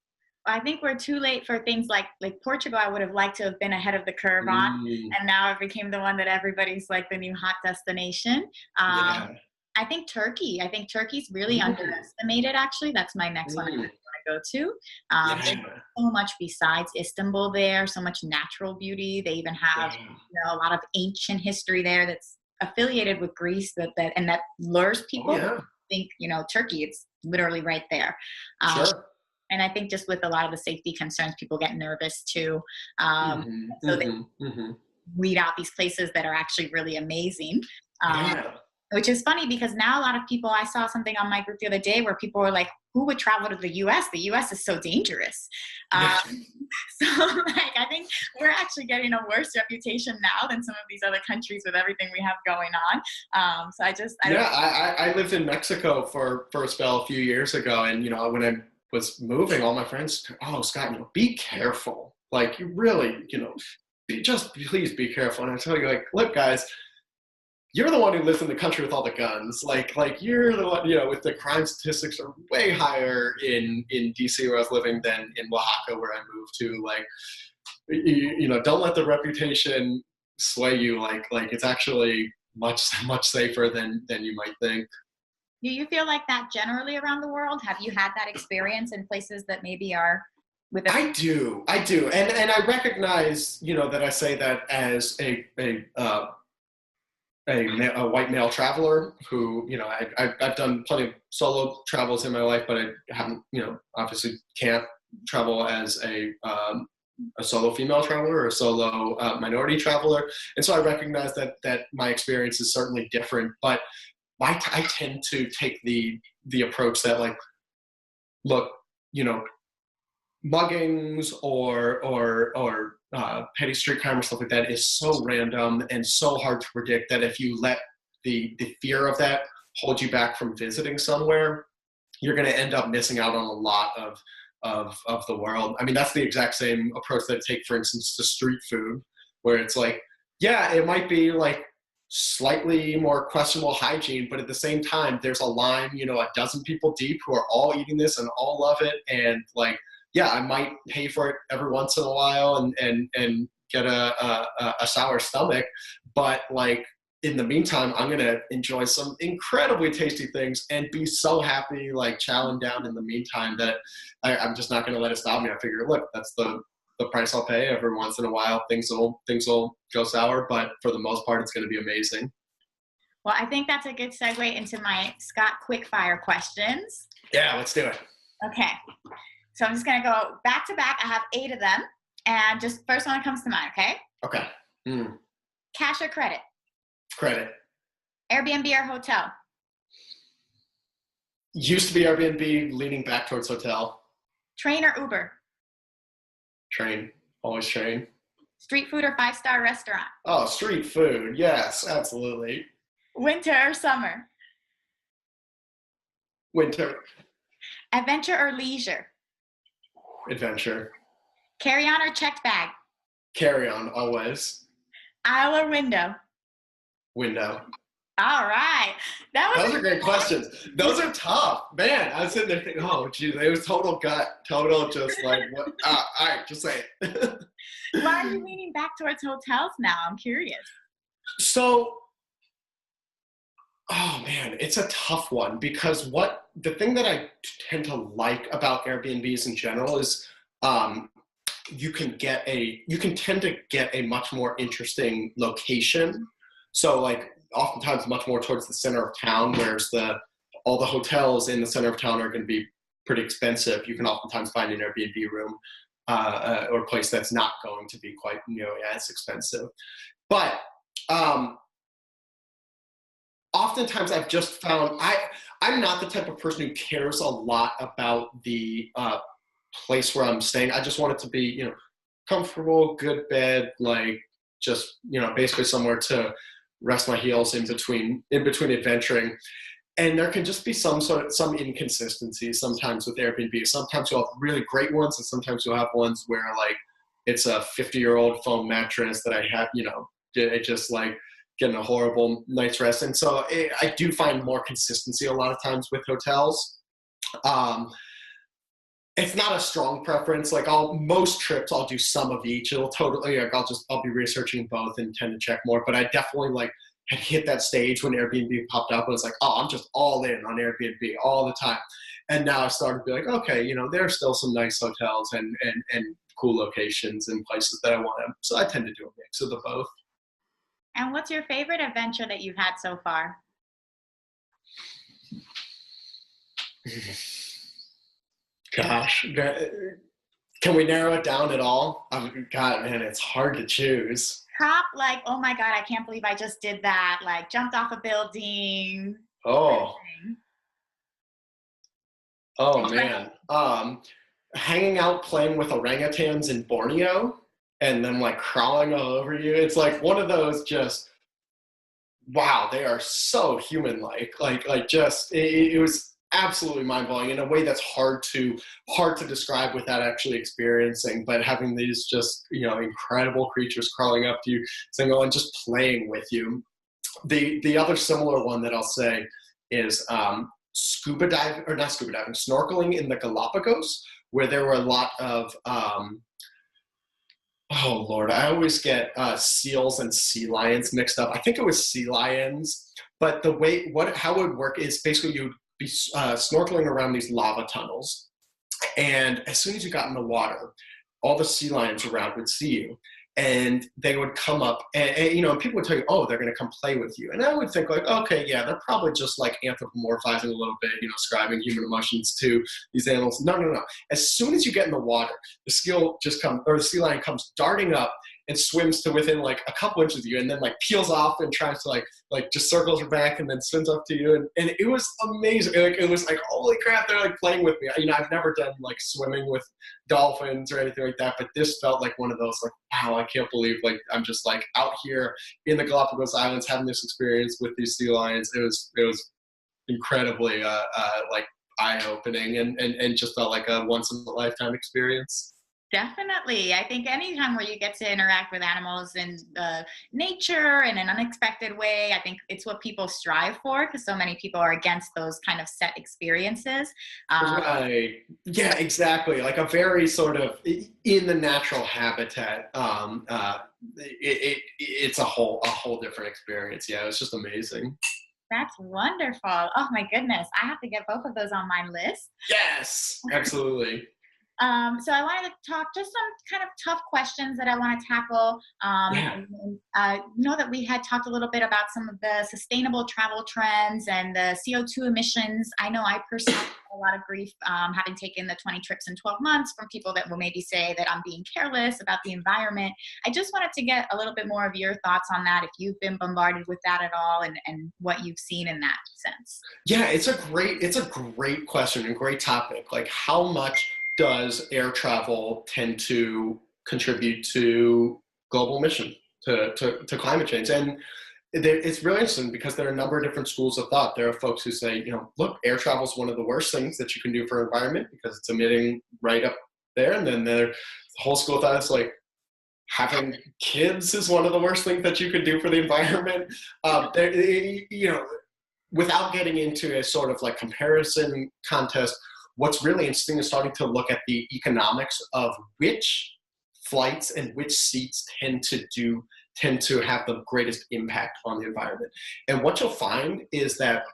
I think we're too late for things like Portugal. I would have liked to have been ahead of the curve on, and now it became the one that everybody's like the new hot destination. Yeah. I think Turkey. I think Turkey's really underestimated. Actually, that's my next one I want to go to. There's so much besides Istanbul there. So much natural beauty. They even have a lot of ancient history there that's affiliated with Greece that lures people. I think Turkey. It's literally right there. Sure. And I think just with a lot of the safety concerns, people get nervous too. So they weed out these places that are actually really amazing. Which is funny because now a lot of people, I saw something on my group the other day where people were like, who would travel to the U.S.? The U.S. is so dangerous. So I think we're actually getting a worse reputation now than some of these other countries with everything we have going on. I lived in Mexico for a spell a few years ago. And, when I was moving, all my friends, oh, Scott, be careful. Like, you really, please be careful. And I tell you, like, look, guys, you're the one who lives in the country with all the guns. Like you're the one, with the crime statistics are way higher in DC where I was living than in Oaxaca where I moved to. Like, don't let the reputation sway you. Like it's actually much safer than you might think. Do you feel like that generally around the world? Have you had that experience in places that maybe are with I do. And I recognize, that I say that as a white male traveler who, I've done plenty of solo travels in my life, but I haven't, obviously can't travel as a solo female traveler or a solo minority traveler. And so I recognize that my experience is certainly different, but I tend to take the approach that, like, look, muggings or petty street crime or stuff like that is so random and so hard to predict that if you let the fear of that hold you back from visiting somewhere, you're going to end up missing out on a lot of the world. I mean, that's the exact same approach that I take, for instance, to street food, where it's like, yeah, it might be like slightly more questionable hygiene, but at the same time, there's a line, a dozen people deep who are all eating this and all love it. And like, yeah, I might pay for it every once in a while and get a sour stomach, but like in the meantime, I'm gonna enjoy some incredibly tasty things and be so happy, like chowing down in the meantime, that I'm just not gonna let it stop me. I figure, look, that's the price I'll pay. Every once in a while, things will go sour, but for the most part, it's gonna be amazing. Well, I think that's a good segue into my Scott Quickfire questions. Yeah, let's do it. Okay. So I'm just going to go back to back. I have 8 of them. And just first one that comes to mind, okay? Okay. Cash or credit? Credit. Airbnb or hotel? Used to be Airbnb, leaning back towards hotel. Train or Uber? Train. Always train. Street food or 5-star restaurant? Oh, street food. Yes, absolutely. Winter or summer? Winter. Adventure or leisure? Adventure. Carry-on or checked bag? Carry-on, always. Aisle or window? Window. All right. Those are great questions. Those are tough. Man, I was sitting there thinking, oh, geez, it was total gut. Total just like, what? All right, just say it. Why are you leaning back towards hotels now? I'm curious. So, oh man, it's a tough one, because the thing that I tend to like about Airbnbs in general is you can tend to get a much more interesting location. So like oftentimes much more towards the center of town, whereas all the hotels in the center of town are going to be pretty expensive. You can oftentimes find an Airbnb room or a place that's not going to be quite as expensive. But oftentimes I've just found I'm not the type of person who cares a lot about the place where I'm staying. I just want it to be, comfortable, good bed, like just, basically somewhere to rest my heels in between adventuring. And there can just be some inconsistencies sometimes with Airbnb. Sometimes you'll have really great ones, and sometimes you'll have ones where like it's a 50-year-old foam mattress that I have, it just like getting a horrible night's rest. And so I do find more consistency a lot of times with hotels. It's not a strong preference. Like most trips, I'll do some of each. It'll totally, like I'll be researching both and tend to check more. But I definitely like had hit that stage when Airbnb popped up. And it's like, oh, I'm just all in on Airbnb all the time. And now I started to be like, okay, there are still some nice hotels and cool locations and places that I want to. So I tend to do a mix of the both. And what's your favorite adventure that you've had so far? Gosh, can we narrow it down at all? God, man, it's hard to choose. Top, like, oh my God, I can't believe I just did that. Like, jumped off a building. Oh. Oh, man. Hanging out playing with orangutans in Borneo and then like crawling all over you. It's like one of those just, wow, they are so human-like. Like just, it was absolutely mind-blowing in a way that's hard to describe without actually experiencing, but having these just incredible creatures crawling up to you, saying, oh, and just playing with you. The other similar one that I'll say is snorkeling in the Galapagos, where there were a lot of oh Lord, I always get seals and sea lions mixed up. I think it was sea lions, but how it would work is basically you'd be snorkeling around these lava tunnels, and as soon as you got in the water, all the sea lions around would see you, and they would come up, and people would tell you, oh, they're going to come play with you, and I would think like, okay, yeah, they're probably just like anthropomorphizing a little bit, ascribing human emotions to these animals. No. As soon as you get in the water, the sea lion comes darting up and swims to within like a couple inches of you, and then like peels off and tries to like just circles her back and then swims up to you, and it was amazing. Like it was like, holy crap, they're like playing with me. I've never done like swimming with dolphins or anything like that, but this felt like one of those like, wow, I can't believe like I'm just like out here in the Galapagos Islands having this experience with these sea lions. It was incredibly like eye-opening and just felt like a once in a lifetime experience. Definitely. I think anytime where you get to interact with animals in nature in an unexpected way, I think it's what people strive for, because so many people are against those kind of set experiences. Right. Yeah, exactly. Like a very sort of in the natural habitat. It's a whole different experience. Yeah, it was just amazing. That's wonderful. Oh my goodness. I have to get both of those on my list. Yes, absolutely. So I wanted to talk just some kind of tough questions that I want to tackle. Know that we had talked a little bit about some of the sustainable travel trends and the CO2 emissions. I know I personally have a lot of grief having taken the 20 trips in 12 months from people that will maybe say that I'm being careless about the environment. I just wanted to get a little bit more of your thoughts on that, if you've been bombarded with that at all, and what you've seen in that sense. Yeah, it's a great question and great topic. Like, how much does air travel tend to contribute to global emission, to climate change? And it's really interesting because there are a number of different schools of thought. There are folks who say, look, air travel is one of the worst things that you can do for environment because it's emitting right up there. And then the whole school of thought is like, having kids is one of the worst things that you could do for the environment. Without getting into a sort of like comparison contest, what's really interesting is starting to look at the economics of which flights and which seats tend to have the greatest impact on the environment. And what you'll find is that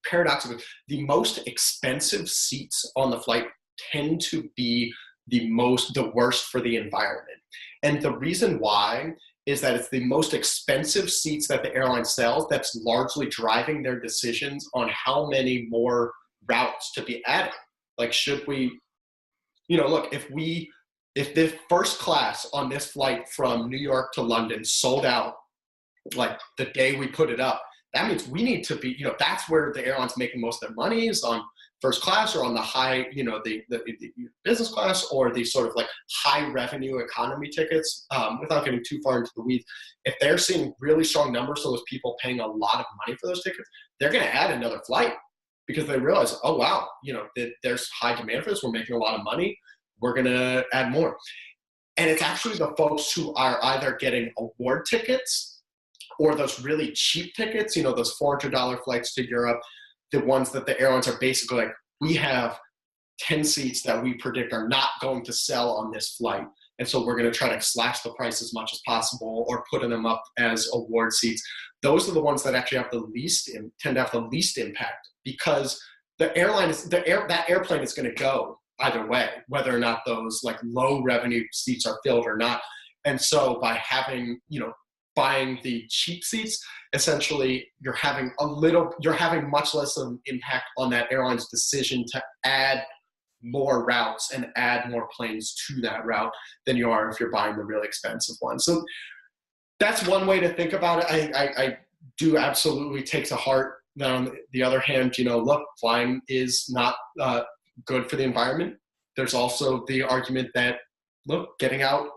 paradoxically, the most expensive seats on the flight tend to be the worst for the environment. And the reason why is that it's the most expensive seats that the airline sells that's largely driving their decisions on how many more routes to be added. Like, should we, look, if the first class on this flight from New York to London sold out like the day we put it up, that means we need to be, that's where the airline's making most of their money, is on first class or on the high, the business class or the sort of like high revenue economy tickets, without getting too far into the weeds, if they're seeing really strong numbers, so those people paying a lot of money for those tickets, they're going to add another flight because they realize, oh, wow, there's high demand for this. We're making a lot of money. We're going to add more. And it's actually the folks who are either getting award tickets or those really cheap tickets, those $400 flights to Europe, the ones that the airlines are basically like, we have 10 seats that we predict are not going to sell on this flight. And so we're going to try to slash the price as much as possible or putting them up as award seats. Those are the ones that actually have tend to have the least impact because the airline that airplane is going to go either way, whether or not those like low revenue seats are filled or not. And so by having, buying the cheap seats, essentially you're having much less of an impact on that airline's decision to add more routes and add more planes to that route than you are if you're buying the really expensive one. So that's one way to think about it. I do absolutely take to heart that on the other hand, look, flying is not good for the environment. There's also the argument that, look, getting out,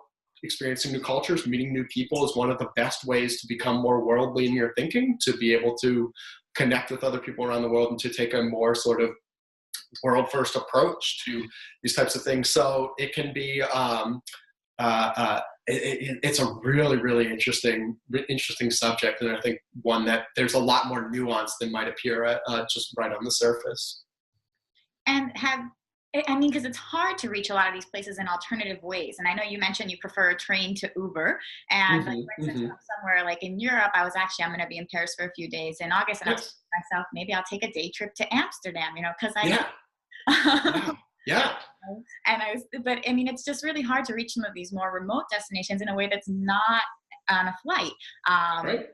experiencing new cultures, meeting new people is one of the best ways to become more worldly in your thinking, to be able to connect with other people around the world and to take a more sort of world first approach to these types of things. So it can be, it's a really, really interesting subject. And I think one that there's a lot more nuance than might appear just right on the surface. And because it's hard to reach a lot of these places in alternative ways. And I know you mentioned you prefer a train to Uber. And like, for instance, somewhere like in Europe, I'm going to be in Paris for a few days in August. And I was thinking to myself, maybe I'll take a day trip to Amsterdam, because Yeah. But I mean, it's just really hard to reach some of these more remote destinations in a way that's not on a flight. Right.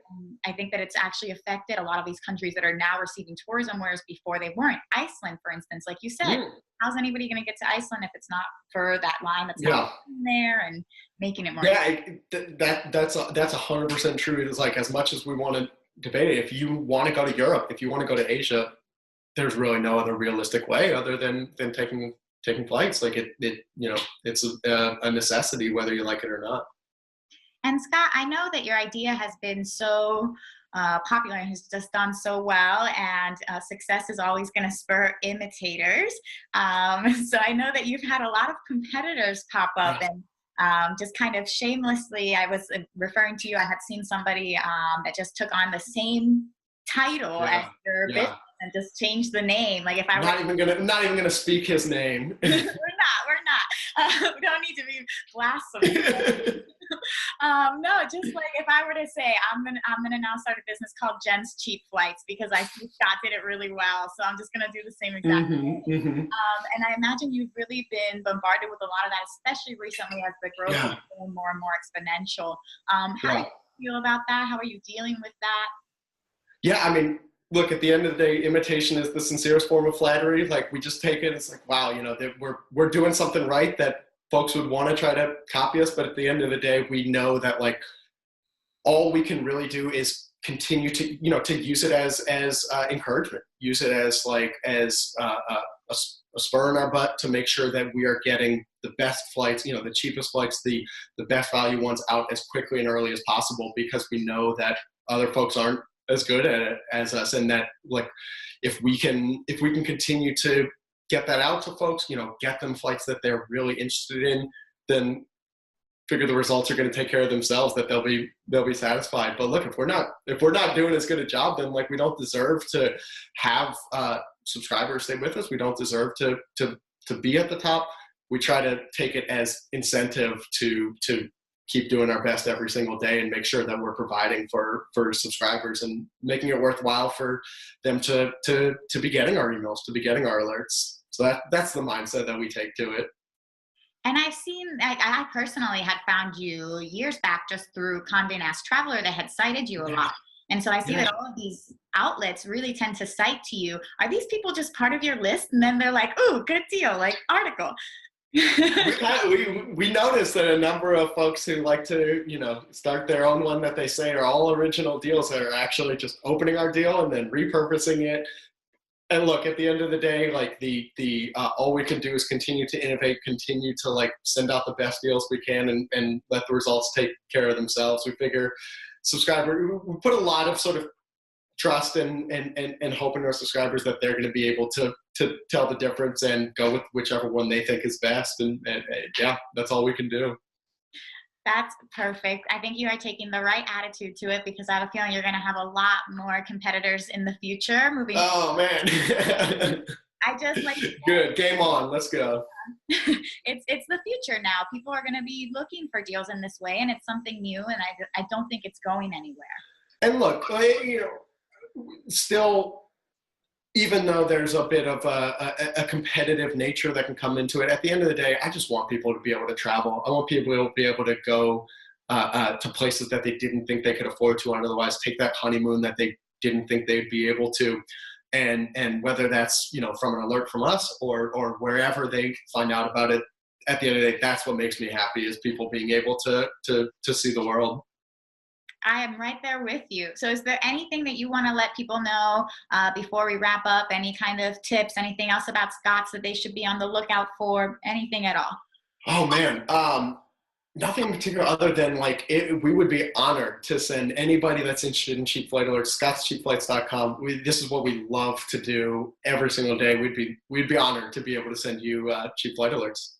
I think that it's actually affected a lot of these countries that are now receiving tourism, whereas before they weren't. Iceland, for instance, like you said, how's anybody going to get to Iceland if it's not for that line that's not in there and making it more? Yeah, that's 100% true. It's like, as much as we want to debate it, if you want to go to Europe, if you want to go to Asia, there's really no other realistic way other than taking flights. Like it's a necessity whether you like it or not. And Scott, I know that your idea has been so popular and has just done so well, and success is always going to spur imitators. So I know that you've had a lot of competitors pop up and just kind of shamelessly, I was referring to you, I had seen somebody that just took on the same title as your business and just changed the name. Like if I were not even gonna speak his name. we're not. We don't need to be blasphemous. No, just like if I were to say I'm gonna now start a business called Jen's Cheap Flights because I think Scott did it really well, so I'm just gonna do the same exact thing. And I imagine you've really been bombarded with a lot of that, especially recently as the growth is getting more and more exponential. How do you feel about that? How are you dealing with that? Yeah, I mean, look, at the end of the day, imitation is the sincerest form of flattery. Like, we just take it, it's like, wow, that we're doing something right that folks would want to try to copy us. But at the end of the day, we know that like all we can really do is continue to, to use it as encouragement, use it as a spur in our butt to make sure that we are getting the best flights, the cheapest flights, the best value ones out as quickly and early as possible, because we know that other folks aren't as good at it as us, and that like if we can continue to get that out to folks, get them flights that they're really interested in, then figure the results are going to take care of themselves, that they'll be satisfied. But look, if we're not doing as good a job, then like we don't deserve to have subscribers stay with us. We don't deserve to be at the top. We try to take it as incentive to keep doing our best every single day and make sure that we're providing for subscribers and making it worthwhile for them to be getting our emails, to be getting our alerts. So that's the mindset that we take to it. And I've seen, I personally had found you years back just through Condé Nast Traveler that had cited you a lot. And so I see that all of these outlets really tend to cite to you. Are these people just part of your list? And then they're like, ooh, good deal, like article. we noticed that a number of folks who like to start their own one that they say are all original deals that are actually just opening our deal and then repurposing it, And look, at the end of the day, like all we can do is continue to innovate, continue to like send out the best deals we can, and let the results take care of themselves. We figure we put a lot of sort of trust and hope in our subscribers that they're going to be able to tell the difference and go with whichever one they think is best. And yeah, that's all we can do. That's perfect. I think you are taking the right attitude to it, because I have a feeling you're going to have a lot more competitors in the future moving. Oh man. I just like good. Game on. Let's go. it's the future now. People are going to be looking for deals in this way, and it's something new, and I don't think it's going anywhere. And look, you know, still, even though there's a bit of a competitive nature that can come into it, at the end of the day, I just want people to be able to travel. I want people to be able to go to places that they didn't think they could afford to otherwise, take that honeymoon that they didn't think they'd be able to. And whether that's, you know, from an alert from us or wherever they find out about it, at the end of the day, that's what makes me happy, is people being able to see the world. I am right there with you. So is there anything that you want to let people know before we wrap up? Any kind of tips, anything else about Scott's that they should be on the lookout for, anything at all? Oh man, nothing in particular other than like we would be honored to send anybody that's interested in cheap flight alerts, scottscheapflights.com. This is what we love to do every single day. We'd be honored to be able to send you cheap flight alerts.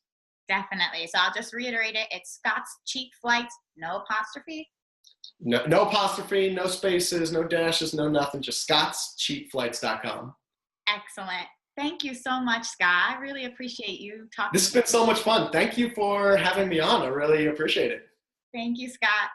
Definitely. So I'll just reiterate it. It's Scott's Cheap Flights, no apostrophe. No apostrophe, no spaces, no dashes, no nothing, just scottscheapflights.com. Excellent. Thank you so much, Scott. I really appreciate you talking. This has been so much fun. Thank you for having me on. I really appreciate it. Thank you, Scott.